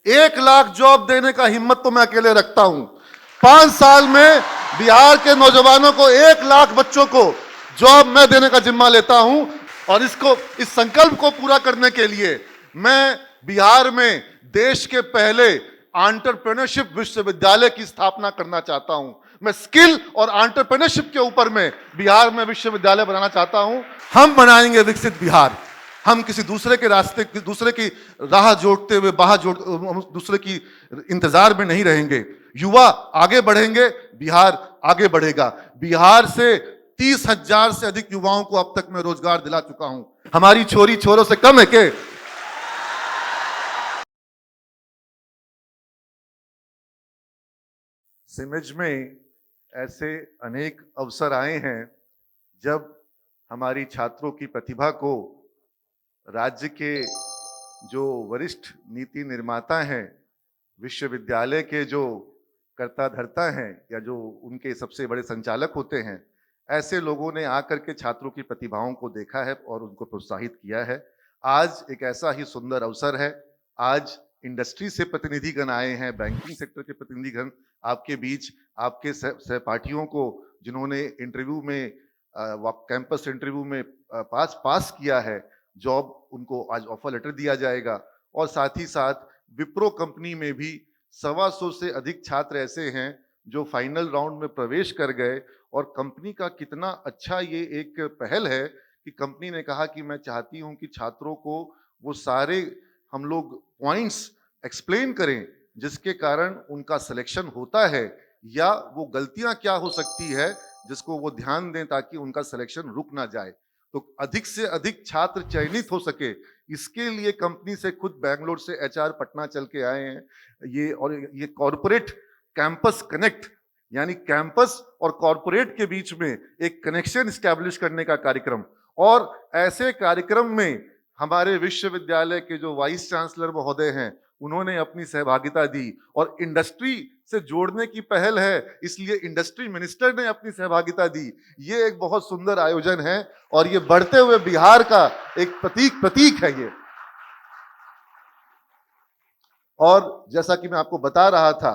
1 lakh job देने का हिम्मत तो मैं अकेले रखता हूं। 5 साल में बिहार के नौजवानों को 1 लाख बच्चों को जॉब मैं देने का जिम्मा लेता हूं। और इस संकल्प को पूरा करने के लिए मैं बिहार में देश के पहले एंटरप्रेन्योरशिप विश्वविद्यालय की स्थापना करना चाहता हूं। मैं स्किल और एंटरप्रेन्योरशिप के ऊपर में बिहार में विश्वविद्यालय बनाना चाहता हूं। हम बनाएंगे विकसित बिहार। हम किसी दूसरे के रास्ते, दूसरे की राह जोड़ते हुए दूसरे की इंतजार में नहीं रहेंगे। युवा आगे बढ़ेंगे, बिहार आगे बढ़ेगा। बिहार से 30,000 से अधिक युवाओं को अब तक मैं रोजगार दिला चुका हूं। हमारी छोरी छोरों से कम है के? सिमज में ऐसे अनेक अवसर आए हैं जब हमारी छात्रों की प्रतिभा को राज्य के जो वरिष्ठ नीति निर्माता हैं, विश्वविद्यालय के जो कर्ता धर्ता हैं या जो उनके सबसे बड़े संचालक होते हैं, ऐसे लोगों ने आकर के छात्रों की प्रतिभाओं को देखा है और उनको प्रोत्साहित किया है। आज एक ऐसा ही सुंदर अवसर है। आज इंडस्ट्री से प्रतिनिधिगण आए हैं, बैंकिंग सेक्टर के प्रतिनिधिगण आपके बीच, आपके सहपाठियों को जिन्होंने इंटरव्यू में कैंपस इंटरव्यू में पास किया है, जॉब उनको आज ऑफर लेटर दिया जाएगा। और साथ ही साथ विप्रो कंपनी में भी 125 से अधिक छात्र ऐसे हैं जो फाइनल राउंड में प्रवेश कर गए। और कंपनी का कितना अच्छा ये एक पहल है कि कंपनी ने कहा कि मैं चाहती हूं कि छात्रों को वो सारे हम लोग पॉइंट्स एक्सप्लेन करें जिसके कारण उनका सिलेक्शन होता है, या वो गलतियां क्या हो सकती है जिसको वो ध्यान दें ताकि उनका सिलेक्शन रुक ना जाए, तो अधिक से अधिक छात्र चयनित हो सके। इसके लिए कंपनी से खुद बैंगलोर से एचआर पटना चल के आए हैं। ये कॉर्पोरेट कैंपस कनेक्ट, यानी कैंपस और कॉर्पोरेट के बीच में एक कनेक्शन स्टैब्लिश करने का कार्यक्रम। और ऐसे कार्यक्रम में हमारे विश्वविद्यालय के जो वाइस चांसलर महोदय हैं, उन्होंने अपनी सहभागिता दी। और इंडस्ट्री से जोड़ने की पहल है, इसलिए इंडस्ट्री मिनिस्टर ने अपनी सहभागिता दी। ये एक बहुत सुंदर आयोजन है और ये बढ़ते हुए बिहार का एक प्रतीक है ये। और जैसा कि मैं आपको बता रहा था,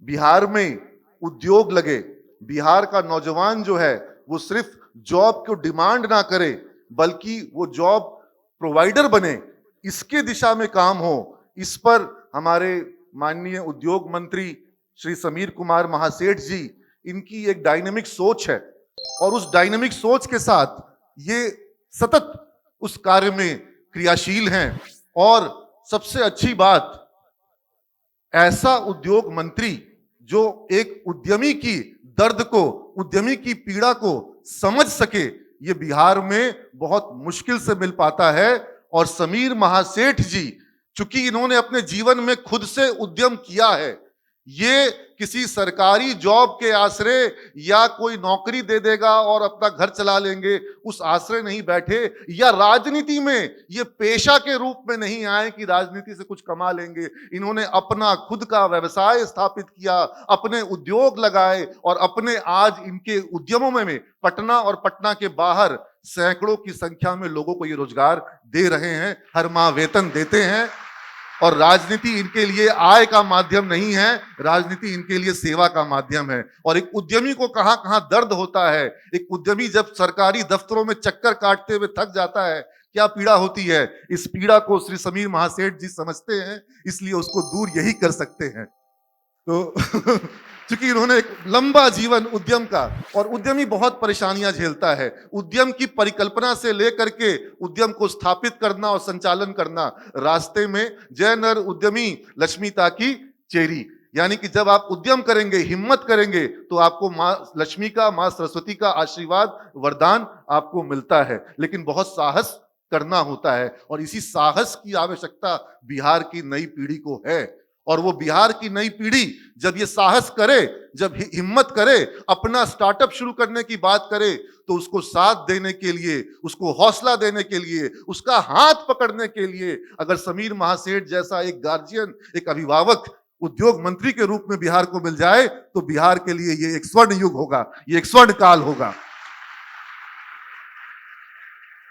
बिहार में उद्योग लगे, बिहार का नौजवान जो है वो सिर्फ जॉब को डिमांड ना करे बल्कि वो जॉब प्रोवाइडर बने, इसके दिशा में काम हो। इस पर हमारे माननीय उद्योग मंत्री श्री समीर कुमार महासेठ जी, इनकी एक डायनेमिक सोच है और उस डायनेमिक सोच के साथ ये सतत उस कार्य में क्रियाशील हैं। और सबसे अच्छी बात, ऐसा उद्योग मंत्री जो एक उद्यमी की दर्द को, उद्यमी की पीड़ा को समझ सके, ये बिहार में बहुत मुश्किल से मिल पाता है। और समीर महासेठ जी, चूंकि इन्होंने अपने जीवन में खुद से उद्यम किया है, ये किसी सरकारी जॉब के आश्रय या कोई नौकरी दे देगा और अपना घर चला लेंगे, उस आश्रय नहीं बैठे, या राजनीति में ये पेशा के रूप में नहीं आए कि राजनीति से कुछ कमा लेंगे। इन्होंने अपना खुद का व्यवसाय स्थापित किया, अपने उद्योग लगाए और अपने आज इनके उद्यमों में पटना और पटना के बाहर सैकड़ों की संख्या में लोगों को ये रोजगार दे रहे हैं, हर माह वेतन देते हैं। और राजनीति इनके लिए आय का माध्यम नहीं है, राजनीति इनके लिए सेवा का माध्यम है। और एक उद्यमी को कहां कहां दर्द होता है, एक उद्यमी जब सरकारी दफ्तरों में चक्कर काटते हुए थक जाता है, क्या पीड़ा होती है, इस पीड़ा को श्री समीर महासेठ जी समझते हैं, इसलिए उसको दूर यही कर सकते हैं। तो क्योंकि इन्होंने एक लंबा जीवन उद्यम का, और उद्यमी बहुत परेशानियां झेलता है। उद्यम की परिकल्पना से लेकर के उद्यम को स्थापित करना और संचालन करना, रास्ते में जय नर उद्यमी लक्ष्मीता की चेरी, यानी कि जब आप उद्यम करेंगे, हिम्मत करेंगे, तो आपको माँ लक्ष्मी का, माँ सरस्वती का आशीर्वाद, वरदान आपको मिलता है। लेकिन बहुत साहस करना होता है और इसी साहस की आवश्यकता बिहार की नई पीढ़ी को है। और वो बिहार की नई पीढ़ी जब ये साहस करे, जब हिम्मत करे, अपना स्टार्टअप शुरू करने की बात करे, तो उसको साथ देने के लिए, उसको हौसला देने के लिए, उसका हाथ पकड़ने के लिए अगर समीर महासेठ जैसा एक गार्जियन, एक अभिभावक उद्योग मंत्री के रूप में बिहार को मिल जाए, तो बिहार के लिए ये एक स्वर्ण युग होगा, ये एक स्वर्ण काल होगा।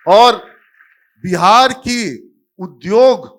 और बिहार की उद्योग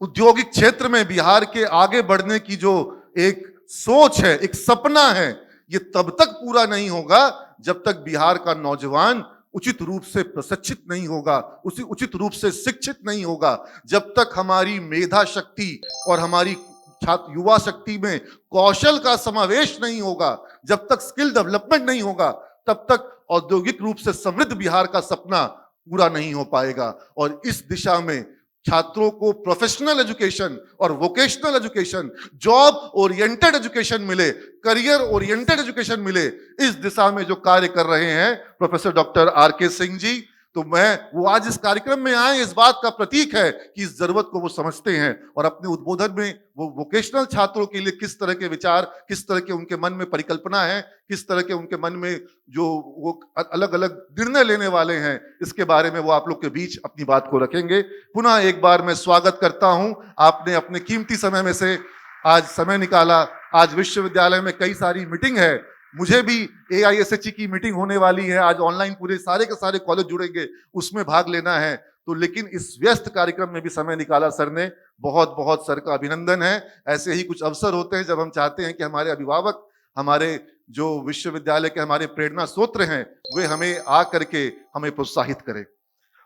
औद्योगिक क्षेत्र में बिहार के आगे बढ़ने की जो एक सोच है, एक सपना है, ये तब तक पूरा नहीं होगा जब तक बिहार का नौजवान उचित रूप से प्रशिक्षित नहीं होगा, उसी उचित रूप से शिक्षित नहीं होगा, जब तक हमारी मेधा शक्ति और हमारी छात्र युवा शक्ति में कौशल का समावेश नहीं होगा, जब तक स्किल डेवलपमेंट नहीं होगा, तब तक औद्योगिक रूप से समृद्ध बिहार का सपना पूरा नहीं हो पाएगा। और इस दिशा में छात्रों को प्रोफेशनल एजुकेशन और vocational education, job oriented education मिले, करियर ओरिएंटेड एजुकेशन मिले, इस दिशा में जो कार्य कर रहे हैं professor doctor R K. Singh ji, तो वो आज इस कार्यक्रम में आए, इस बात का प्रतीक है कि इस जरूरत को वो समझते हैं और अपने उद्बोधन में वो वोकेशनल छात्रों के लिए किस तरह के विचार, किस तरह के उनके मन में परिकल्पना है, किस तरह के उनके मन में जो वो अलग अलग निर्णय लेने वाले हैं, इसके बारे में वो आप लोग के बीच अपनी बात को रखेंगे। पुनः एक बार मैं स्वागत करता हूं, आपने अपने कीमती समय में से आज समय निकाला। आज विश्वविद्यालय में कई सारी मीटिंग है, मुझे भी AISHE की मीटिंग होने वाली है, आज ऑनलाइन पूरे सारे के सारे कॉलेज जुड़ेंगे, उसमें भाग लेना है, तो लेकिन इस व्यस्त कार्यक्रम में भी समय निकाला सर ने, बहुत बहुत सर का अभिनंदन है। ऐसे ही कुछ अवसर होते हैं जब हम चाहते हैं कि हमारे अभिभावक, हमारे जो विश्वविद्यालय के हमारे प्रेरणा स्रोत हैं, वे हमें आ करके हमें प्रोत्साहित करें।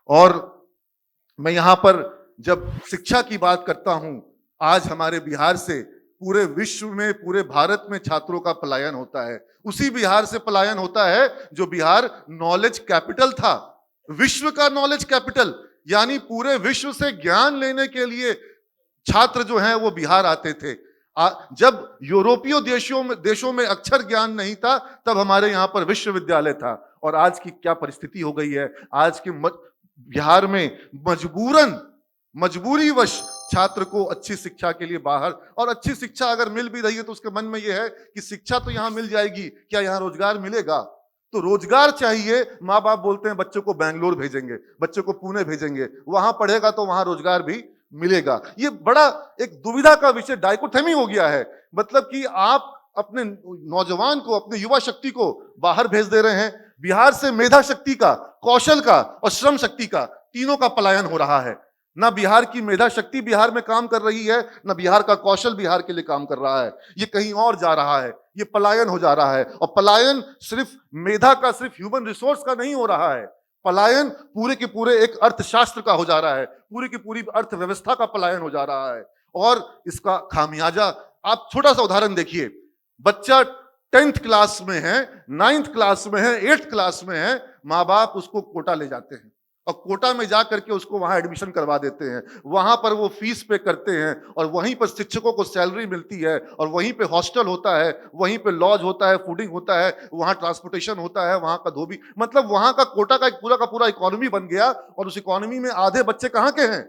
और मैं यहाँ पर जब शिक्षा की बात करता हूँ, आज हमारे बिहार से पूरे विश्व में, पूरे भारत में छात्रों का पलायन होता है, उसी बिहार से पलायन होता है जो बिहार नॉलेज कैपिटल था, विश्व का नॉलेज कैपिटल, यानी पूरे विश्व से ज्ञान लेने के लिए छात्र जो हैं वो बिहार आते थे। जब यूरोपीय देशों में अक्षर ज्ञान नहीं था, तब हमारे यहाँ पर विश्वविद्यालय था। और आज की क्या परिस्थिति हो गई है, आज के बिहार में मजबूरीवश छात्र को अच्छी शिक्षा के लिए बाहर, और अच्छी शिक्षा अगर मिल भी रही है तो उसके मन में यह है कि शिक्षा तो यहां मिल जाएगी, क्या यहां रोजगार मिलेगा? तो रोजगार चाहिए। माँ बाप बोलते हैं बच्चों को बेंगलोर भेजेंगे, बच्चों को पुणे भेजेंगे, वहां पढ़ेगा तो वहां रोजगार भी मिलेगा। ये बड़ा एक दुविधा का विषय, डाइकोटोमी हो गया है। मतलब कि आप अपने नौजवान को, अपने युवा शक्ति को बाहर भेज दे रहे हैं, बिहार से मेधा शक्ति का, कौशल का और श्रम शक्ति का, तीनों का पलायन हो रहा है। ना बिहार की मेधा शक्ति बिहार में काम कर रही है, ना बिहार का कौशल बिहार के लिए काम कर रहा है, ये कहीं और जा रहा है, ये पलायन हो जा रहा है। और पलायन सिर्फ मेधा का, सिर्फ ह्यूमन रिसोर्स का नहीं हो रहा है, पलायन पूरे के पूरे एक अर्थशास्त्र का हो जा रहा है, पूरी की पूरी अर्थव्यवस्था का पलायन हो जा रहा है। और इसका खामियाजा आप छोटा सा उदाहरण देखिए, बच्चा 10th क्लास में है, 9th क्लास में है, 8th क्लास में है, माँ बाप उसको कोटा ले जाते हैं और कोटा में जा करके उसको वहां एडमिशन करवा देते हैं, वहां पर वो फीस पे करते हैं और वहीं पर शिक्षकों को सैलरी मिलती है और वहीं पे हॉस्टल होता है, वहीं पे लॉज होता है, फूडिंग होता है, वहां ट्रांसपोर्टेशन होता है, वहां का धोबी, मतलब वहां का कोटा का एक पूरा इकोनॉमी बन गया। और उस इकोनॉमी में आधे बच्चे कहां के हैं?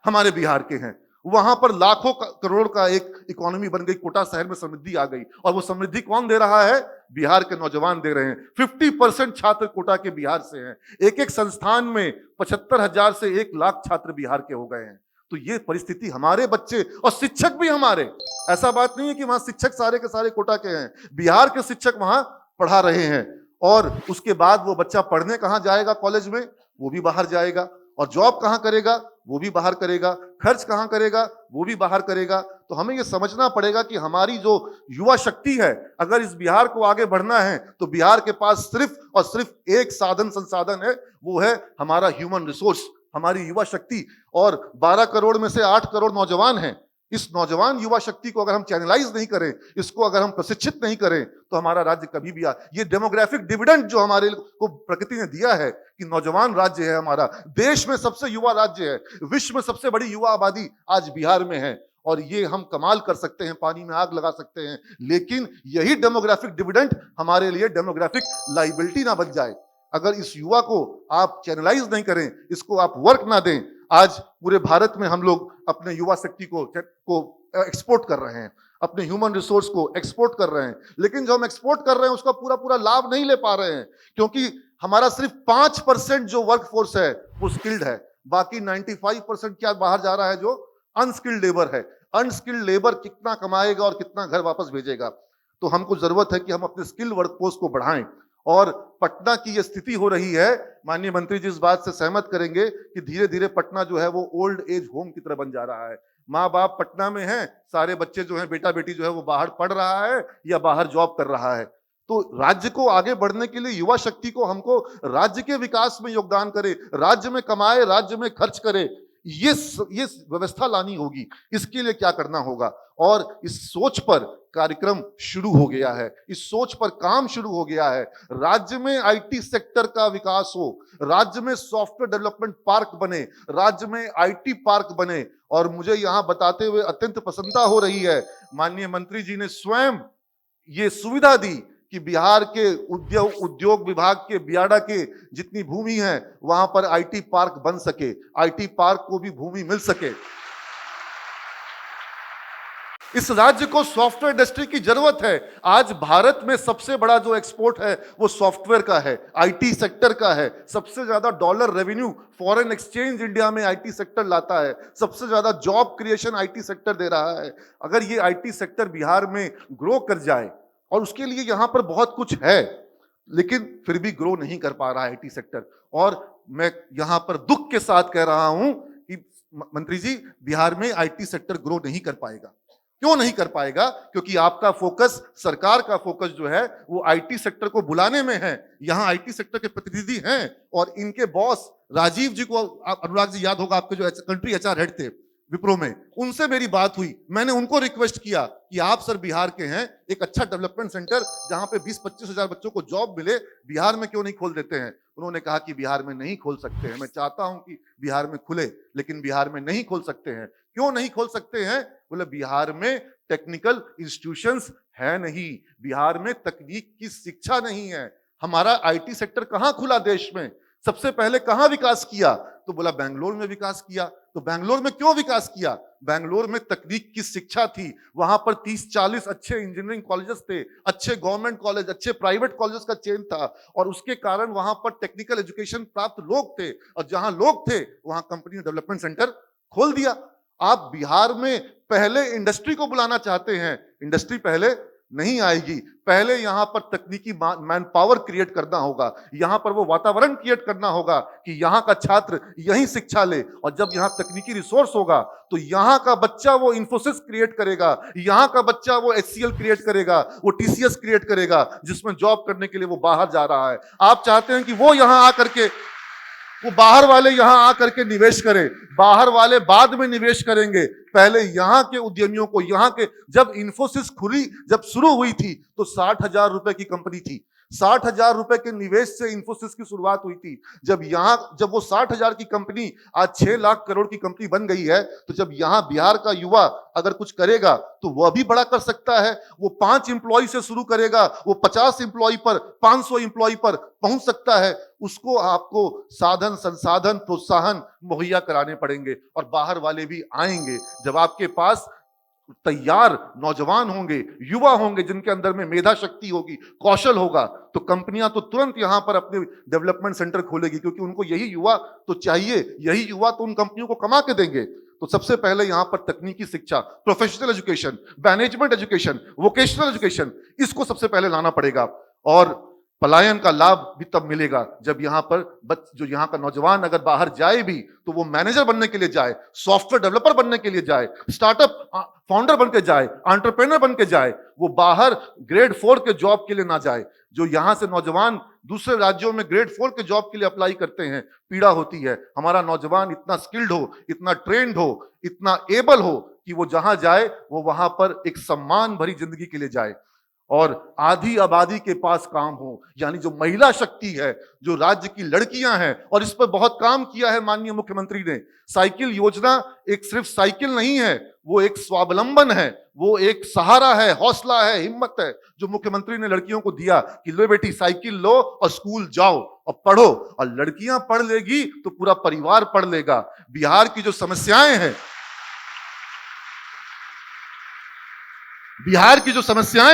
हमारे बिहार के हैं। वहां पर लाखों करोड़ का एक इकोनॉमी बन गई, कोटा शहर में समृद्धि आ गई। और वो समृद्धि कौन दे रहा है? बिहार के नौजवान दे रहे हैं। 50% छात्र कोटा के बिहार से हैं। एक संस्थान में 75,000 से 1 लाख छात्र बिहार के हो गए हैं। तो ये परिस्थिति, हमारे बच्चे और शिक्षक भी हमारे, ऐसा बात नहीं है कि वहां शिक्षक सारे के सारे कोटा के हैं, बिहार के शिक्षक वहां पढ़ा रहे हैं। और उसके बाद वो बच्चा पढ़ने कहां जाएगा? कॉलेज में, वो भी बाहर जाएगा। और जॉब कहां करेगा? वो भी बाहर करेगा। खर्च कहां करेगा? वो भी बाहर करेगा। तो हमें ये समझना पड़ेगा कि हमारी जो युवा शक्ति है, अगर इस बिहार को आगे बढ़ना है तो बिहार के पास सिर्फ और सिर्फ एक संसाधन है, वो है हमारा ह्यूमन रिसोर्स, हमारी युवा शक्ति। और 12 करोड़ में से 8 करोड़ नौजवान हैं। इस नौजवान युवा शक्ति को अगर हम चैनलाइज नहीं करें, इसको अगर हम प्रशिक्षित नहीं करें, तो हमारा राज्य कभी भी ये डेमोग्राफिक डिविडेंड जो हमारे को प्रकृति ने दिया है कि नौजवान राज्य है हमारा, देश में सबसे युवा राज्य है, विश्व में सबसे बड़ी युवा आबादी आज बिहार में है। और ये हम कमाल कर सकते हैं, पानी में आग लगा सकते हैं, लेकिन यही डेमोग्राफिक डिविडेंड हमारे लिए डेमोग्राफिक लाइबिलिटी ना बन जाए। अगर इस युवा को आप चैनलाइज नहीं करें, इसको आप वर्क ना दें, आज पूरे भारत में हम लोग अपने युवा शक्ति को एक्सपोर्ट कर रहे हैं, अपने ह्यूमन रिसोर्स को एक्सपोर्ट कर रहे हैं, लेकिन जो हम एक्सपोर्ट कर रहे हैं उसका पूरा लाभ नहीं ले पा रहे हैं, क्योंकि हमारा सिर्फ 5% जो वर्क फोर्स है वो स्किल्ड है, बाकी 95% क्या बाहर जा रहा है, जो अनस्किल्ड लेबर है। अनस्किल्ड लेबर कितना कमाएगा और कितना घर वापस भेजेगा? तो हमको जरूरत है कि हम अपने स्किल्ड वर्कफोर्स को बढ़ाएं। और पटना की ये स्थिति हो रही है, माननीय मंत्री जी इस बात से सहमत करेंगे कि धीरे धीरे पटना जो है वो ओल्ड एज होम की तरह बन जा रहा है। माँ बाप पटना में हैं, सारे बच्चे जो हैं, बेटा बेटी जो है वो बाहर पढ़ रहा है या बाहर जॉब कर रहा है। तो राज्य को आगे बढ़ने के लिए युवा शक्ति को हमको राज्य के विकास में योगदान करे, राज्य में कमाए, राज्य में खर्च करे, ये व्यवस्था लानी होगी। इसके लिए क्या करना होगा? और इस सोच पर कार्यक्रम शुरू हो गया है, इस सोच पर काम शुरू हो गया है। राज्य में आईटी सेक्टर का विकास हो, राज्य में सॉफ्टवेयर डेवलपमेंट पार्क बने, राज्य में आईटी पार्क बने। और मुझे यहां बताते हुए अत्यंत प्रसन्नता हो रही है, माननीय मंत्री जी ने स्वयं ये सुविधा दी कि बिहार के उद्योग विभाग के बियाडा के जितनी भूमि है वहां पर आईटी पार्क बन सके, आईटी पार्क को भी भूमि मिल सके। इस राज्य को सॉफ्टवेयर इंडस्ट्री की जरूरत है। आज भारत में सबसे बड़ा जो एक्सपोर्ट है वो सॉफ्टवेयर का है, आईटी सेक्टर का है। सबसे ज्यादा dollar revenue foreign exchange India में आईटी सेक्टर लाता है, सबसे ज्यादा जॉब क्रिएशन आईटी सेक्टर दे रहा है। अगर ये आईटी सेक्टर बिहार में ग्रो कर जाए, और उसके लिए यहां पर बहुत कुछ है लेकिन फिर भी ग्रो नहीं कर पा रहा है आईटी सेक्टर, और मैं यहां पर दुख के साथ कह रहा हूं कि मंत्री जी, बिहार में आईटी सेक्टर ग्रो नहीं कर पाएगा। क्यों नहीं कर पाएगा? क्योंकि आपका फोकस, सरकार का फोकस जो है वो आईटी सेक्टर को बुलाने में है। यहां आईटी सेक्टर के प्रतिनिधि हैं और इनके बॉस राजीव जी को, अनुराग जी याद होगा, आपके जो कंट्री एचआर हेड थे विप्रो में, उनसे मेरी बात हुई। मैंने उनको रिक्वेस्ट किया कि आप सर बिहार के हैं, एक अच्छा डेवलपमेंट सेंटर जहां पे 20-25 हजार बच्चों को जॉब मिले, बिहार में क्यों नहीं खोल देते हैं? उन्होंने कहा कि बिहार में नहीं खोल सकते हैं। मैं चाहता हूं कि बिहार में खुले, लेकिन बिहार में नहीं खोल सकते हैं। क्यों नहीं खोल सकते हैं? बोले बिहार में टेक्निकल इंस्टीट्यूशंस है नहीं, बिहार में तकनीक की शिक्षा नहीं है। हमारा आईटी सेक्टर कहां खुला देश में? सबसे पहले कहां विकास किया? तो बोला बेंगलोर में विकास किया। तो बेंगलोर में क्यों विकास किया? बेंगलोर में तकनीक की शिक्षा थी, वहां पर 30-40 अच्छे इंजीनियरिंग कॉलेजेस थे, अच्छे गवर्नमेंट कॉलेज, अच्छे प्राइवेट कॉलेजेस का चेन था, और उसके कारण वहां पर टेक्निकल एजुकेशन प्राप्त लोग थे, और जहां लोग थे वहां कंपनी ने डेवलपमेंट सेंटर खोल दिया। आप बिहार में पहले इंडस्ट्री को बुलाना चाहते हैं, इंडस्ट्री पहले नहीं आएगी। पहले यहां पर तकनीकी मैन पावर क्रिएट करना होगा, यहां पर वो वातावरण क्रिएट करना होगा कि यहां का छात्र यही शिक्षा ले, और जब यहां तकनीकी रिसोर्स होगा तो यहां का बच्चा वो इंफोसिस क्रिएट करेगा, यहां का बच्चा वो HCL क्रिएट करेगा, वो TCS क्रिएट करेगा, जिसमें जॉब करने के लिए वो बाहर जा रहा है। आप चाहते हैं कि वो यहां आकर के, वो बाहर वाले यहां आकर के निवेश करें, बाहर वाले बाद में निवेश करेंगे। पहले यहां के उद्यमियों को, यहां के, जब इंफोसिस खुली, जब शुरू हुई थी तो 60,000 रुपए की कंपनी थी, 60,000 रुपए के निवेश से इंफोसिस की शुरुआत हुई थी। जब वो 60,000 की कंपनी आज 6 लाख करोड़ की कंपनी बन गई है, तो जब यहां बिहार का युवा अगर कुछ करेगा तो वह भी बड़ा कर सकता है। वो 5 एम्प्लॉय से शुरू करेगा, वो 50 एम्प्लॉय पर, 500 एम्प्लॉय पर पहुंच सकता है। उसको आपको साधन, संसाधन, प्रोत्साहन मुहैया कराने पड़ेंगे, और बाहर वाले भी आएंगे। जब आपके पास तैयार नौजवान होंगे, युवा होंगे, जिनके अंदर में मेधा शक्ति होगी, कौशल होगा, तो कंपनियां तो तुरंत यहां पर अपने डेवलपमेंट सेंटर खोलेगी, क्योंकि उनको यही युवा तो चाहिए, यही युवा तो उन कंपनियों को कमा के देंगे। तो सबसे पहले यहां पर तकनीकी शिक्षा, professional education, management education, vocational education, इसको सबसे पहले लाना पड़ेगा। और पलायन का लाभ भी तब मिलेगा जब यहां पर जो यहां का नौजवान अगर बाहर जाए भी तो वो मैनेजर बनने के लिए जाए, सॉफ्टवेयर डेवलपर बनने के लिए जाए, स्टार्टअप फाउंडर बन के जाए, एंटरप्रेन्योर बन के जाए। वो बाहर ग्रेड 4 के जॉब के लिए ना जाए। जो यहां से नौजवान दूसरे राज्यों में ग्रेड 4 के जॉब के लिए अप्लाई करते हैं, पीड़ा होती है। हमारा नौजवान इतना स्किल्ड हो, इतना ट्रेंड हो, इतना एबल हो कि वो जहां जाए वो वहां पर एक सम्मान भरी जिंदगी के लिए जाए, और आधी आबादी के पास काम हो। यानी जो महिला शक्ति है, जो राज्य की लड़कियां हैं, और इस पर बहुत काम किया है माननीय मुख्यमंत्री ने। साइकिल योजना एक सिर्फ साइकिल नहीं है, वो एक स्वावलंबन है, वो एक सहारा है, हौसला है, हिम्मत है, जो मुख्यमंत्री ने लड़कियों को दिया कि लो बेटी साइकिल लो और स्कूल जाओ और पढ़ो। और लड़कियां पढ़ लेगी तो पूरा परिवार पढ़ लेगा। बिहार की जो समस्याएं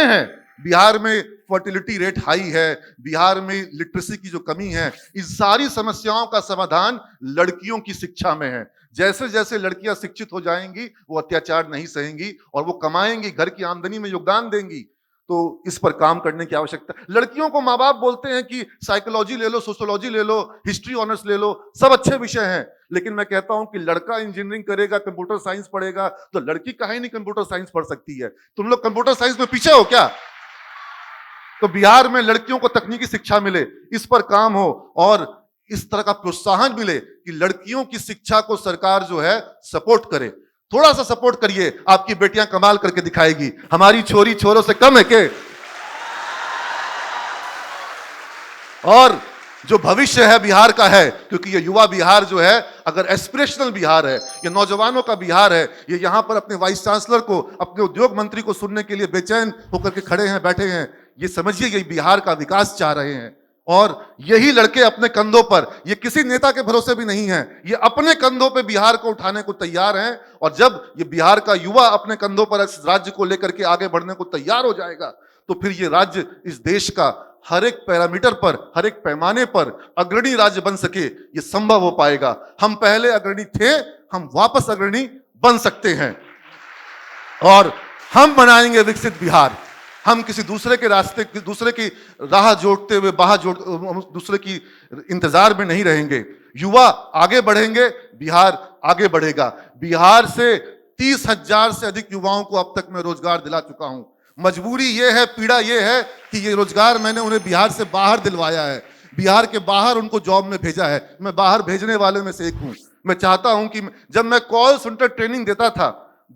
हैं, बिहार में फर्टिलिटी रेट हाई है, बिहार में लिटरेसी की जो कमी है, इस सारी समस्याओं का समाधान लड़कियों की शिक्षा में है। जैसे जैसे लड़कियां शिक्षित हो जाएंगी वो अत्याचार नहीं सहेंगी और वो कमाएंगी, घर की आमदनी में योगदान देंगी। तो इस पर काम करने की आवश्यकता। लड़कियों को माँ बाप बोलते हैं कि साइकोलॉजी ले लो, सोशियोलॉजी ले लो, हिस्ट्री ऑनर्स ले लो, सब अच्छे विषय हैं, लेकिन मैं कहता हूं कि लड़का इंजीनियरिंग करेगा, कंप्यूटर साइंस पढ़ेगा, तो लड़की काहे नहीं कंप्यूटर साइंस पढ़ सकती है? तुम लोग कंप्यूटर साइंस में पीछे हो क्या? तो बिहार में लड़कियों को तकनीकी शिक्षा मिले, इस पर काम हो और इस तरह का प्रोत्साहन मिले कि लड़कियों की शिक्षा को सरकार जो है सपोर्ट करे। थोड़ा सा सपोर्ट करिए, आपकी बेटियां कमाल करके दिखाएगी। हमारी छोरी छोरों से कम है के? और जो भविष्य है बिहार का है, क्योंकि ये युवा बिहार जो है, अगर एस्पिरेशनल बिहार है, ये नौजवानों का बिहार है, ये यहां पर अपने वाइस चांसलर को, अपने उद्योग मंत्री को सुनने के लिए बेचैन होकर के खड़े हैं, बैठे हैं। ये समझिए ये बिहार का विकास चाह रहे हैं और यही लड़के अपने कंधों पर, ये किसी नेता के भरोसे भी नहीं है, ये अपने कंधों पे बिहार को उठाने को तैयार हैं। और जब ये बिहार का युवा अपने कंधों पर इस राज्य को लेकर के आगे बढ़ने को तैयार हो जाएगा, तो फिर ये राज्य इस देश का हर एक पैरामीटर पर, हर एक पैमाने पर अग्रणी राज्य बन सके, ये संभव हो पाएगा। हम पहले अग्रणी थे, हम वापस अग्रणी बन सकते हैं और हम बनाएंगे विकसित बिहार। हम किसी दूसरे के रास्ते, दूसरे की राह जोड़ते हुए, दूसरे की इंतजार में नहीं रहेंगे। युवा आगे बढ़ेंगे, बिहार आगे बढ़ेगा। बिहार से 30,000 से अधिक युवाओं को अब तक मैं रोजगार दिला चुका हूं। मजबूरी ये है, पीड़ा ये है कि ये रोजगार मैंने उन्हें बिहार से बाहर दिलवाया है, बिहार के बाहर उनको जॉब में भेजा है। मैं बाहर भेजने वाले में से एक हूं। मैं चाहता हूं कि जब मैं कॉल सेंटर ट्रेनिंग देता था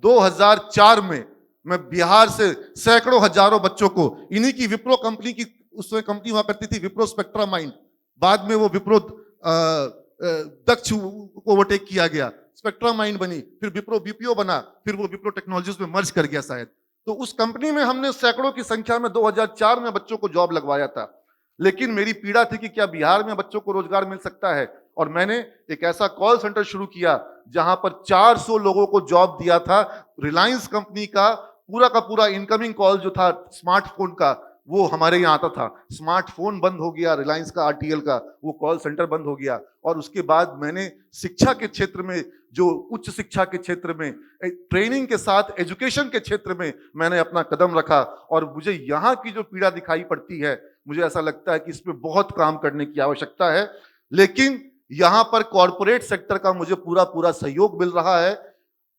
2004 में, मैं बिहार से सैकड़ों हजारों बच्चों को, इन्हीं की विप्रो कंपनी की, उसमें कंपनी हुआ करती थी विप्रो स्पेक्ट्रा माइंड, बाद में वो विप्रो दक्ष को ओवरटेक किया गया, स्पेक्ट्रा माइंड बनी, फिर विप्रो बीपीओ बना, फिर वो विप्रो टेक्नोलॉजीज में मर्ज कर गया शायद। तो उस कंपनी में हमने सैकड़ों की संख्या में 2004 में बच्चों को जॉब लगवाया था। लेकिन मेरी पीड़ा थी कि क्या बिहार में बच्चों को रोजगार मिल सकता है? और मैंने एक ऐसा कॉल सेंटर शुरू किया जहां पर 400 लोगों को जॉब दिया था। रिलायंस कंपनी का पूरा इनकमिंग कॉल जो था स्मार्टफोन का, वो हमारे यहाँ आता था। स्मार्टफोन बंद हो गया, रिलायंस का, आरटीएल का, वो कॉल सेंटर बंद हो गया। और उसके बाद मैंने शिक्षा के क्षेत्र में, जो उच्च शिक्षा के क्षेत्र में, ट्रेनिंग के साथ एजुकेशन के क्षेत्र में मैंने अपना कदम रखा। और मुझे यहाँ की जो पीड़ा दिखाई पड़ती है, मुझे ऐसा लगता है कि इस पे बहुत काम करने की आवश्यकता है। लेकिन यहाँ पर कॉर्पोरेट सेक्टर का मुझे पूरा सहयोग मिल रहा है।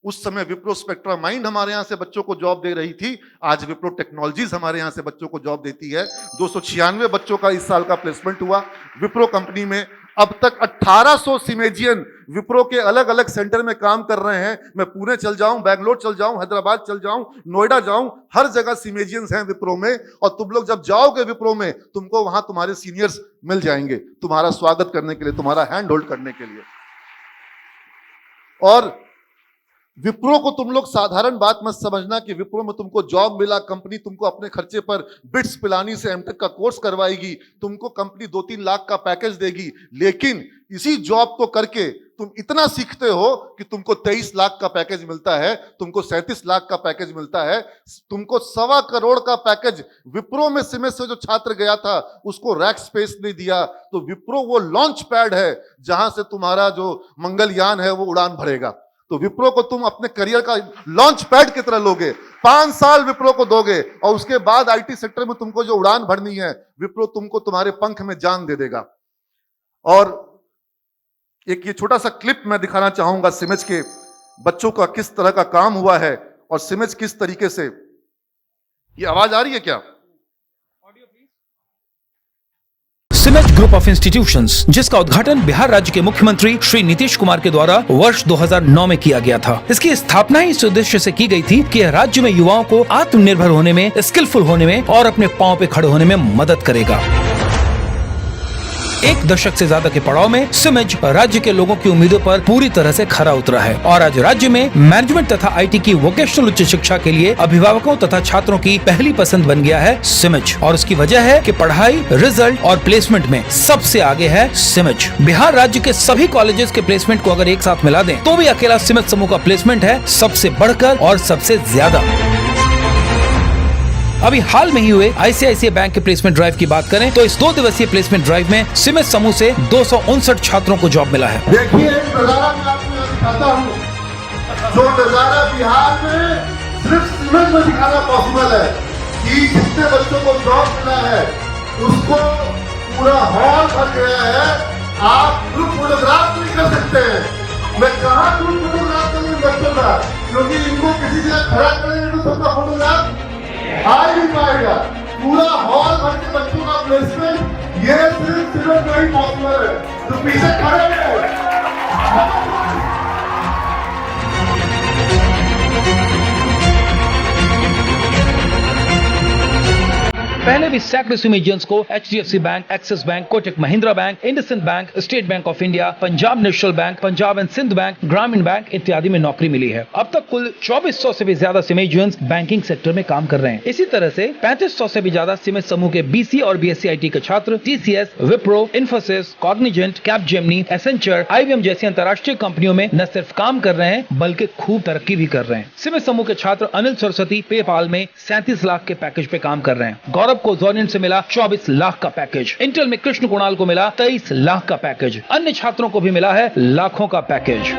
उस समय विप्रो स्पेक्ट्रा माइंड हमारे यहाँ से बच्चों को जॉब दे रही थी, आज विप्रो टेक्नोलॉजीज हमारे यहाँ से बच्चों को जॉब देती है। 296 बच्चों का इस साल का प्लेसमेंट हुआ विप्रो कंपनी में। अब तक 1800 सिमेजियन विप्रो के अलग अलग सेंटर में काम कर रहे हैं। मैं पुणे चल जाऊं, बैंगलोर चल जाऊं, हैदराबाद चल जाऊं, नोएडा जाऊं, हर जगह सिमेजियंस हैं विप्रो में। और तुम लोग जब जाओगे विप्रो में, तुमको वहां तुम्हारे सीनियर्स मिल जाएंगे तुम्हारा स्वागत करने के लिए, तुम्हारा हैंड होल्ड करने के लिए। और विप्रो को तुम लोग साधारण बात मत समझना कि विप्रो में तुमको जॉब मिला, कंपनी तुमको अपने खर्चे पर बिट्स पिलानी से एमटेक का कोर्स करवाएगी, तुमको कंपनी 2-3 लाख का पैकेज देगी। लेकिन इसी जॉब को करके तुम इतना सीखते हो कि तुमको 23 लाख का पैकेज मिलता है, तुमको 37 लाख का पैकेज मिलता है, तुमको 1.25 करोड़ का पैकेज। विप्रो में सिमेस से जो छात्र गया था उसको रैक स्पेस नहीं दिया, तो विप्रो वो लॉन्च पैड है जहां से तुम्हारा जो मंगलयान है वो उड़ान भरेगा। तो विप्रो को तुम अपने करियर का लॉन्च पैड की तरह लोगे, 5 साल विप्रो को दोगे और उसके बाद आईटी सेक्टर में तुमको जो उड़ान भरनी है, विप्रो तुमको तुम्हारे पंख में जान दे देगा। और एक ये छोटा सा क्लिप मैं दिखाना चाहूंगा सिमेज के बच्चों का किस तरह का काम हुआ है और सिमेज किस तरीके से। ये आवाज आ रही है क्या? सिमेज ग्रुप ऑफ इंस्टीट्यूशंस, जिसका उद्घाटन बिहार राज्य के मुख्यमंत्री श्री नीतीश कुमार के द्वारा वर्ष 2009 में किया गया था। इसकी स्थापना ही इस उद्देश्य से की गई थी कि राज्य में युवाओं को आत्मनिर्भर होने में, स्किलफुल होने में और अपने पांव पे खड़े होने में मदद करेगा। 1 दशक से ज्यादा के पड़ाव में सिमेज राज्य के लोगों की उम्मीदों पर पूरी तरह से खरा उतरा है और आज राज्य में मैनेजमेंट तथा आईटी की वोकेशनल उच्च शिक्षा के लिए अभिभावकों तथा छात्रों की पहली पसंद बन गया है सिमेज। और उसकी वजह है कि पढ़ाई, रिजल्ट और प्लेसमेंट में सबसे आगे है सिमेज। बिहार राज्य के सभी कॉलेजेस के प्लेसमेंट को अगर एक साथ मिला दें तो भी अकेला सिमेज समूह का प्लेसमेंट है सबसे बढ़कर और सबसे ज्यादा। अभी हाल में ही हुए आईसीआईसीआई बैंक के प्लेसमेंट ड्राइव की बात करें तो इस 2 दिवसीय प्लेसमेंट ड्राइव में सिमेज समूह से 259 छात्रों को जॉब मिला है। देखिए, नजारा मैं आपको दिखाता हूँ, जो नजारा बिहार में सिर्फ सिमेज में दिखाना पॉसिबल है। कि जितने बच्चों को जॉब मिला है उसको पूरा हॉल भर गया है। आप ग्रुप फोटोग्राफ नहीं कर सकते हैं। मैं कहा ग्रुप फोटोग्राफ करूँ बच्चों का, क्योंकि इनको किसी जगह खड़ा करेंगे तो सबका फोटोग्राफ आ ही नहीं पाएगा। पूरा हॉल भर के बच्चों का प्लेसमेंट ये सिर्फ नहीं पॉसिबल है। तो पीछे खड़े हैं। पहले भी सैकड़ों सिमेजियंस को HDFC Bank, Axis Bank, Kotak Mahindra Bank, IndusInd Bank, State Bank of India, Punjab National Bank, Punjab and Sindh Bank, ग्रामीण बैंक इत्यादि में नौकरी मिली है। अब तक कुल 2400 से भी ज्यादा सिमेजियंस बैंकिंग सेक्टर में काम कर रहे हैं। इसी तरह से 3500 से भी ज्यादा सिमेज समूह के BC और BSc IT के छात्र TCS, Wipro, Infosys, Cognizant, Capgemini, Accenture, IBM जैसी अंतर्राष्ट्रीय कंपनियों में न सिर्फ काम कर रहे हैं बल्कि खूब तरक्की भी कर रहे हैं। सिमेज समूह के छात्र अनिल सरस्वती पेपाल में 37 लाख के पैकेज पे काम कर रहे हैं। गौरव को जोनियन से मिला 24 लाख का पैकेज। इंटेल में कृष्ण कुणाल को मिला 23 लाख का पैकेज। अन्य छात्रों को भी मिला है लाखों का पैकेज।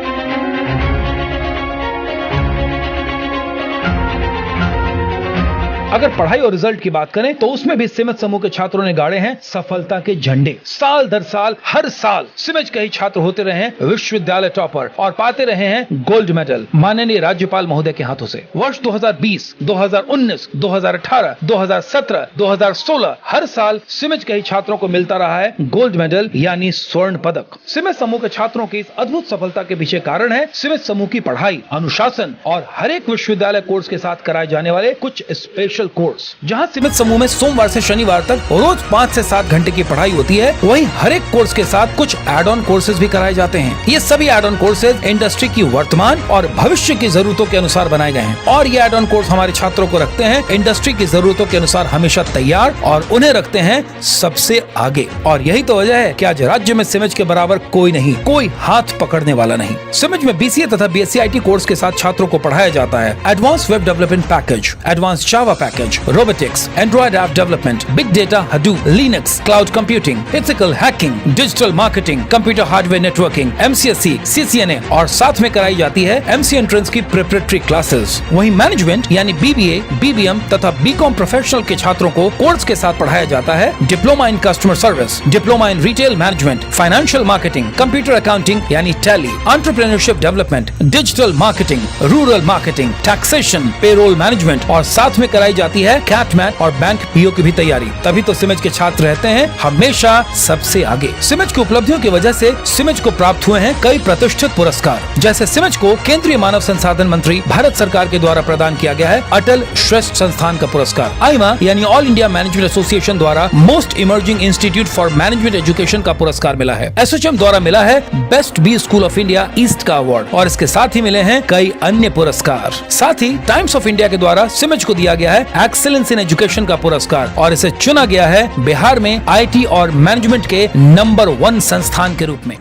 अगर पढ़ाई और रिजल्ट की बात करें तो उसमें भी सिमेज समूह के छात्रों ने गाड़े हैं सफलता के झंडे। साल दर साल हर साल सिमेज के ही छात्र होते रहे हैं विश्वविद्यालय टॉपर और पाते रहे हैं गोल्ड मेडल माननीय राज्यपाल महोदय के हाथों से। वर्ष 2020, 2019, 2018, 2017, 2016 हर साल सिमेज के ही छात्रों को मिलता रहा है गोल्ड मेडल यानी स्वर्ण पदक। सिमेज समूह के छात्रों की इस अद्भुत सफलता के पीछे कारण है सिमेज समूह की पढ़ाई, अनुशासन और हर एक विश्वविद्यालय कोर्स के साथ कराए जाने वाले कुछ स्पेशल कोर्स। जहां सिमेज समूह में सोमवार से शनिवार तक रोज 5 से 7 घंटे की पढ़ाई होती है, वहीं हर एक कोर्स के साथ कुछ एड ऑन कोर्सेज भी कराए जाते हैं। ये सभी एड ऑन कोर्सेज इंडस्ट्री की वर्तमान और भविष्य की जरूरतों के अनुसार बनाए गए हैं और ये एड ऑन कोर्स हमारे छात्रों को रखते हैं इंडस्ट्री की जरूरतों के अनुसार हमेशा तैयार और उन्हें रखते हैं सबसे आगे। और यही तो वजह है कि आज राज्य में सिमेज के बराबर कोई नहीं, कोई हाथ पकड़ने वाला नहीं। सिमेज में BCA तथा BSc IT कोर्स के साथ छात्रों को पढ़ाया जाता है advance web development package, advance जावा package, robotics, Android app development, big data, Hadoop, Linux, cloud computing, ethical hacking, digital marketing, computer hardware networking, MCSE, CCNA और साथ में कराई जाती है MC Entrance की preparatory classes। वहीं मैनेजमेंट यानी BBA, BBM तथा BCom प्रोफेशनल के छात्रों को कोर्स के साथ पढ़ाया जाता है diploma in customer service, diploma in retail management, financial marketing, computer accounting यानी Tally, entrepreneurship development, digital marketing, rural marketing, taxation, payroll management और साथ में कराई जाती है कैट मैट और बैंक PO की भी तैयारी। तभी तो सिमेज के छात्र रहते हैं हमेशा सबसे आगे। सिमेज की उपलब्धियों की वजह से सिमेज को प्राप्त हुए हैं कई प्रतिष्ठित पुरस्कार, जैसे सिमेज को केंद्रीय मानव संसाधन मंत्री भारत सरकार के द्वारा प्रदान किया गया है अटल श्रेष्ठ संस्थान का पुरस्कार। आईमा यानी ऑल इंडिया मैनेजमेंट एसोसिएशन द्वारा most emerging institute for management education का पुरस्कार मिला है। SHM द्वारा मिला है best B school of India East का अवार्ड और इसके साथ ही मिले हैं कई अन्य पुरस्कार। साथ ही टाइम्स ऑफ इंडिया के द्वारा सिमेज को दिया गया है एक्सीलेंस इन एजुकेशन का पुरस्कार और इसे चुना गया है बिहार में IT और मैनेजमेंट के नंबर 1 संस्थान के रूप में।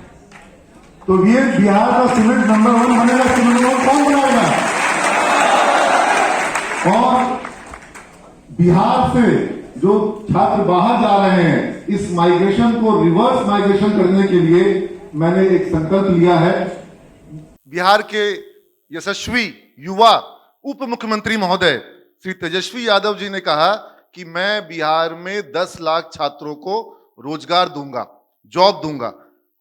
तो ये बिहार का सिमेंट नंबर 1 बनेगा। सिमेंट नंबर कौन बनाएगा? और बिहार से जो छात्र बाहर जा रहे हैं, इस माइग्रेशन को रिवर्स माइग्रेशन करने के लिए मैंने एक संकल्प लिया है। बिहार के यशस्वी युवा उप मुख्यमंत्री महोदय श्री तेजस्वी यादव जी ने कहा कि मैं बिहार में 10 लाख छात्रों को रोजगार दूंगा, जॉब दूंगा।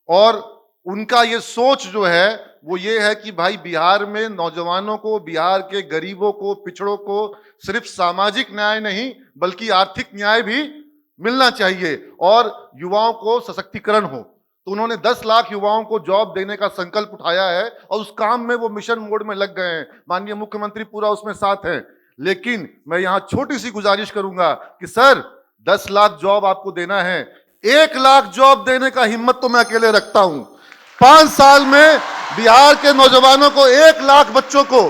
और उनका ये सोच जो है वो ये है कि भाई बिहार में नौजवानों को, बिहार के गरीबों को, पिछड़ों को सिर्फ सामाजिक न्याय नहीं बल्कि आर्थिक न्याय भी मिलना चाहिए और युवाओं को सशक्तिकरण हो। तो उन्होंने 10 लाख युवाओं को जॉब देने का संकल्प उठाया है और उस काम में वो मिशन मोड में लग गए हैं। माननीय मुख्यमंत्री पूरा उसमें साथ हैं। लेकिन मैं यहां छोटी सी गुजारिश करूंगा कि सर 10 लाख जॉब आपको देना है, 1 लाख जॉब देने का हिम्मत तो मैं अकेले रखता हूं। 5 साल में बिहार के नौजवानों को 1 लाख बच्चों को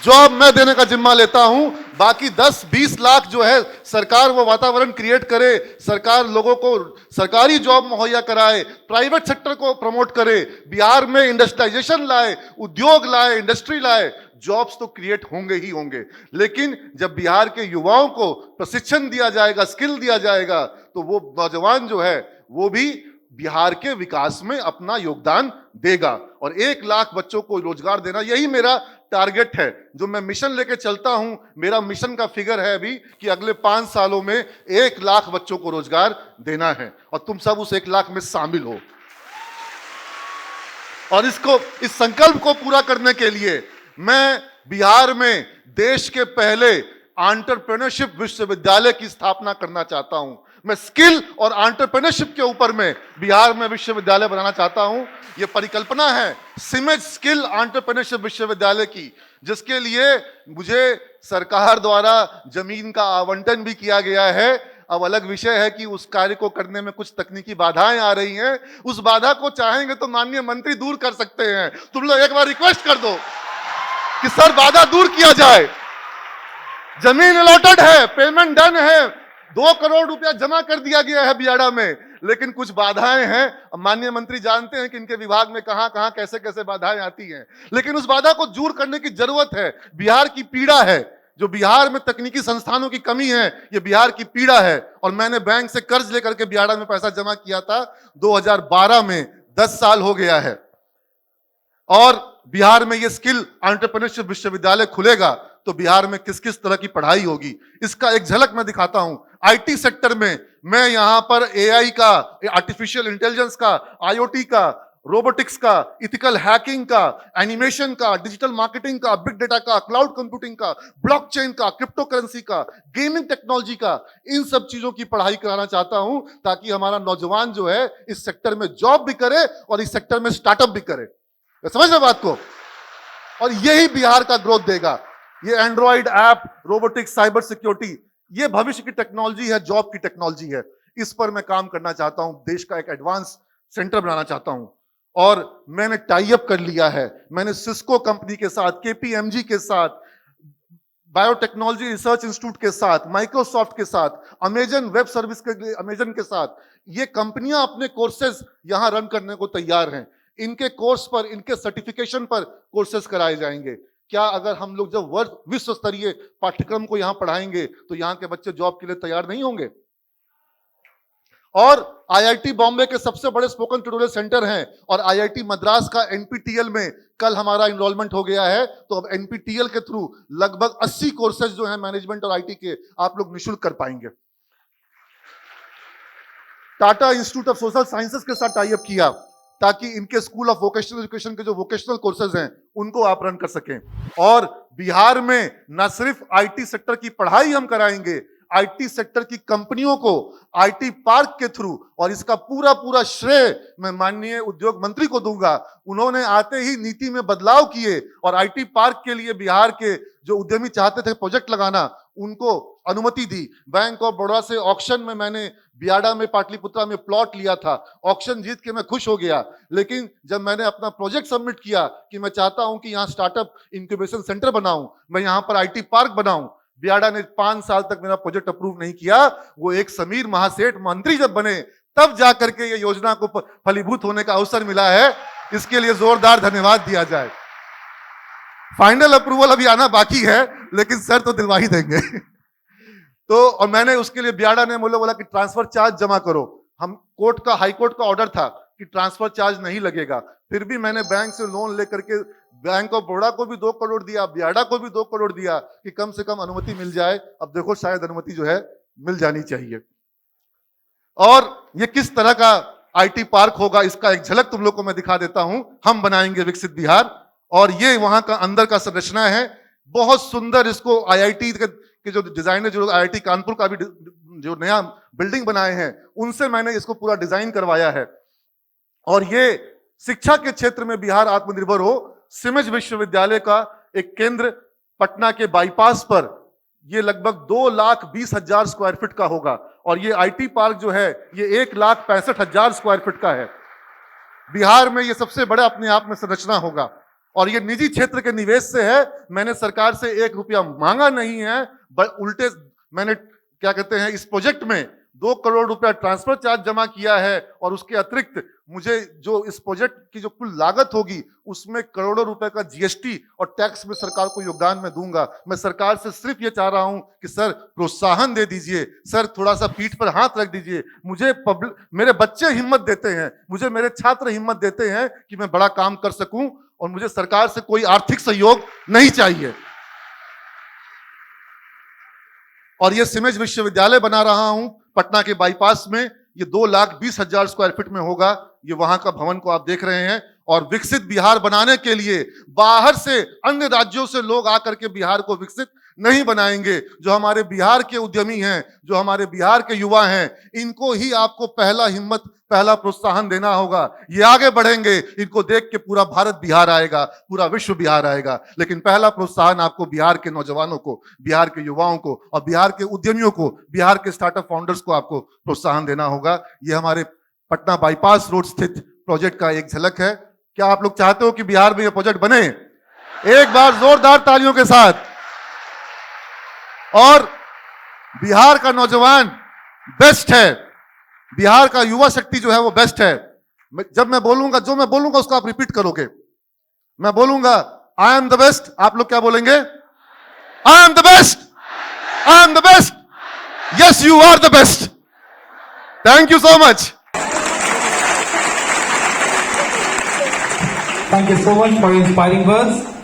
जॉब मैं देने का जिम्मा लेता हूं। बाकी 10-20 लाख जो है सरकार वो वातावरण क्रिएट करे, सरकार लोगों को सरकारी जॉब मुहैया कराए, प्राइवेट सेक्टर को प्रमोट करे, बिहार में इंडस्ट्रियलाइजेशन लाए, उद्योग लाए, इंडस्ट्री लाए। जॉब्स तो क्रिएट होंगे ही होंगे, लेकिन जब बिहार के युवाओं को प्रशिक्षण दिया जाएगा, स्किल दिया जाएगा, तो वो नौजवान जो है वो भी बिहार के विकास में अपना योगदान देगा। और 1 लाख बच्चों को रोजगार देना, यही मेरा टारगेट है, जो मैं मिशन लेके चलता हूं, मेरा मिशन का फिगर है अभी कि अगले 5 सालों में 1 लाख बच्चों को रोजगार देना है और तुम सब उस 1 लाख में शामिल हो। और इस संकल्प को पूरा करने के लिए मैं बिहार में देश के पहले एंटरप्रेन्योरशिप विश्वविद्यालय की स्थापना करना चाहता हूं। मैं स्किल और एंटरप्रेन्योरशिप के ऊपर में बिहार में विश्वविद्यालय बनाना चाहता हूं। यह परिकल्पना है सिमेज स्किल एंटरप्रेन्योरशिप विश्वविद्यालय की, जिसके लिए मुझे सरकार द्वारा जमीन का आवंटन भी किया गया है। अब अलग विषय है कि उस कार्य को करने में कुछ तकनीकी बाधाएं आ रही हैं। उस बाधा को चाहेंगे तो माननीय मंत्री दूर कर सकते हैं। तुम लोग एक बार रिक्वेस्ट कर दो कि सर बाधा दूर किया जाए। जमीन अलॉटेड है, पेमेंट डन है, 2 करोड़ रुपया जमा कर दिया गया है बियाड़ा में, लेकिन कुछ बाधाएं हैं। माननीय मंत्री जानते हैं कि इनके विभाग में कहां कहां कैसे कैसे बाधाएं आती हैं, लेकिन उस बाधा को दूर करने की जरूरत है। बिहार की पीड़ा है, जो बिहार में तकनीकी संस्थानों की कमी है, ये बिहार की पीड़ा है। और मैंने बैंक से कर्ज लेकर के बियाड़ा में पैसा जमा किया था 2012 में, 10 साल हो गया है। और बिहार में ये स्किल एंटरप्रेन्योरशिप विश्वविद्यालय खुलेगा तो बिहार में किस किस तरह की पढ़ाई होगी, इसका एक झलक मैं दिखाता हूं। आईटी सेक्टर में मैं यहां पर एआई का, आर्टिफिशियल इंटेलिजेंस का, आईओटी का, रोबोटिक्स का, इथिकल हैकिंग का, एनिमेशन का, डिजिटल मार्केटिंग का, बिग डेटा का, क्लाउड कंप्यूटिंग का, ब्लॉकचेन का, क्रिप्टो करेंसी का, गेमिंग टेक्नोलॉजी का, इन सब चीजों की पढ़ाई कराना चाहता हूं ताकि हमारा नौजवान जो है इस सेक्टर में जॉब भी करे और इस सेक्टर में स्टार्टअप भी करे। समझ रहे बात को? और यही बिहार का ग्रोथ देगा। ये Android app, robotics, cyber security, ये भविष्य की टेक्नोलॉजी है, जॉब की टेक्नोलॉजी है। इस पर मैं काम करना चाहता हूं, देश का एक एडवांस सेंटर बनाना चाहता हूं। और मैंने टाई अप कर लिया है, मैंने सिस्को कंपनी के साथ, केपीएमजी के साथ, बायोटेक्नोलॉजी रिसर्च इंस्टीट्यूट के साथ, माइक्रोसॉफ्ट के साथ, अमेजन वेब सर्विस के लिए अमेजन के साथ, ये कंपनियां अपने कोर्सेज यहां रन करने को तैयार हैं। इनके कोर्स पर, इनके सर्टिफिकेशन पर कोर्सेज कराए जाएंगे। क्या अगर हम लोग जब विश्व स्तरीय पाठ्यक्रम को यहां पढ़ाएंगे तो यहां के बच्चे जॉब के लिए तैयार नहीं होंगे? और आईआईटी बॉम्बे के सबसे बड़े स्पोकन ट्यूटोरियल सेंटर हैं और आईआईटी मद्रास का एनपीटीईएल में कल हमारा इनरोलमेंट हो गया है। तो अब एनपीटीईएल के थ्रू लगभग 80 कोर्सेज जो हैं मैनेजमेंट और आईटी के, आप लोग निःशुल्क कर पाएंगे। Tata institute of social sciences के साथ टाई अप किया ताकि इनके स्कूल ऑफ वोकेशनल एजुकेशन के जो वोकेशनल कोर्सेज हैं उनको आप रन कर सकें। और बिहार में न सिर्फ आईटी सेक्टर की पढ़ाई हम कराएंगे, आईटी सेक्टर की कंपनियों को आईटी पार्क के थ्रू, और इसका पूरा पूरा श्रेय मैं माननीय उद्योग मंत्री को दूंगा। उन्होंने आते ही नीति में बदलाव किए और आईटी पार्क के लिए बिहार के जो उद्यमी चाहते थे प्रोजेक्ट लगाना, उनको अनुमति दी। बैंक ऑफ बड़ौदा से ऑक्शन में मैंने बियाड़ा में, पाटलिपुत्रा में प्लॉट लिया था। ऑक्शन जीत के मैं खुश हो गया, लेकिन जब मैंने अपना प्रोजेक्ट सबमिट किया कि मैं चाहता हूं कि यहां स्टार्टअप इंक्यूबेशन सेंटर बनाऊं, मैं यहां पर आईटी पार्क बनाऊं, बियाड़ा ने 5 साल तक मेरा प्रोजेक्ट अप्रूव नहीं किया। वो एक समीर महासेठ मंत्री जब बने तब जाकर के ये योजना को फलीभूत होने का अवसर मिला है। इसके लिए जोरदार धन्यवाद दिया जाए। फाइनल अप्रूवल अभी आना बाकी है, लेकिन सर तो दिलवा ही देंगे। तो और मैंने उसके लिए बियाड़ा ने मुझे बोला कि ट्रांसफर चार्ज जमा करो। हम कोर्ट का, हाई कोर्ट का ऑर्डर था कि ट्रांसफर चार्ज नहीं लगेगा, फिर भी मैंने बैंक से लोन लेकर के बैंक ऑफ बड़ौदा को भी 2 करोड़ दिया, बियाड़ा को भी 2 करोड़ दिया कि कम से कम अनुमति मिल जाए। अब देखो शायद अनुमति जो है मिल जानी चाहिए। और ये किस तरह का आईटी पार्क होगा, इसका एक झलक तुम लोग को मैं दिखा देता हूं। हम बनाएंगे विकसित बिहार, और ये वहां का अंदर का संरचना है, बहुत सुंदर। इसको आईआईटी के जो डिजाइनर, जो आईआईटी कानपुर का भी जो नया बिल्डिंग बनाए हैं, उनसे मैंने इसको पूरा डिजाइन करवाया है। और ये शिक्षा के क्षेत्र में बिहार आत्मनिर्भर हो, सिमेज विश्वविद्यालय का एक केंद्र पटना के बाईपास पर, ये लगभग 2,20,000 स्क्वायर फीट का होगा। और ये आईटी पार्क जो है ये 1,65,000 स्क्वायर फीट का है। बिहार में ये सबसे बड़ा अपने आप में संरचना होगा और ये निजी क्षेत्र के निवेश से है। मैंने सरकार से 1 रुपया मांगा नहीं है, उल्टे मैंने क्या कहते हैं, इस प्रोजेक्ट में 2 करोड़ रुपया ट्रांसफर चार्ज जमा किया है। और उसके अतिरिक्त मुझे जो इस प्रोजेक्ट की जो कुल लागत होगी उसमें करोड़ों रुपए का जीएसटी और टैक्स में सरकार को योगदान में दूंगा। मैं सरकार से सिर्फ ये चाह रहा हूं कि सर प्रोत्साहन दे दीजिए, सर थोड़ा सा पीठ पर हाथ रख दीजिए। मुझे मेरे बच्चे हिम्मत देते हैं, मुझे मेरे छात्र हिम्मत देते हैं कि मैं बड़ा काम कर सकूं। और मुझे सरकार से कोई आर्थिक सहयोग नहीं चाहिए। और ये सिमेज विश्वविद्यालय बना रहा हूं पटना के बाईपास में, ये 2,20,000 स्क्वायर फीट में होगा। ये वहां का भवन को आप देख रहे हैं। और विकसित बिहार बनाने के लिए बाहर से अन्य राज्यों से लोग आकर के बिहार को विकसित नहीं बनाएंगे। जो हमारे बिहार के उद्यमी हैं, जो हमारे बिहार के युवा हैं, इनको ही आपको पहला हिम्मत, पहला प्रोत्साहन देना होगा। ये आगे बढ़ेंगे, इनको देख के पूरा भारत बिहार आएगा, पूरा विश्व बिहार आएगा। लेकिन पहला प्रोत्साहन आपको बिहार के नौजवानों को, बिहार के युवाओं को और बिहार के उद्यमियों को, बिहार के स्टार्टअप फाउंडर्स को आपको प्रोत्साहन देना होगा। ये हमारे पटना बाईपास रोड स्थित प्रोजेक्ट का एक झलक है। क्या आप लोग चाहते हो कि बिहार में ये प्रोजेक्ट बने? एक बार जोरदार तालियों के साथ। और बिहार का नौजवान बेस्ट है, बिहार का युवा शक्ति जो है वो बेस्ट है। जब मैं बोलूंगा, जो मैं बोलूंगा उसको आप रिपीट करोगे। मैं बोलूंगा आई एम द बेस्ट, आप लोग क्या बोलेंगे? I am the best, I am the best, yes you are the best. Thank you so much. Thank you so much for your inspiring words.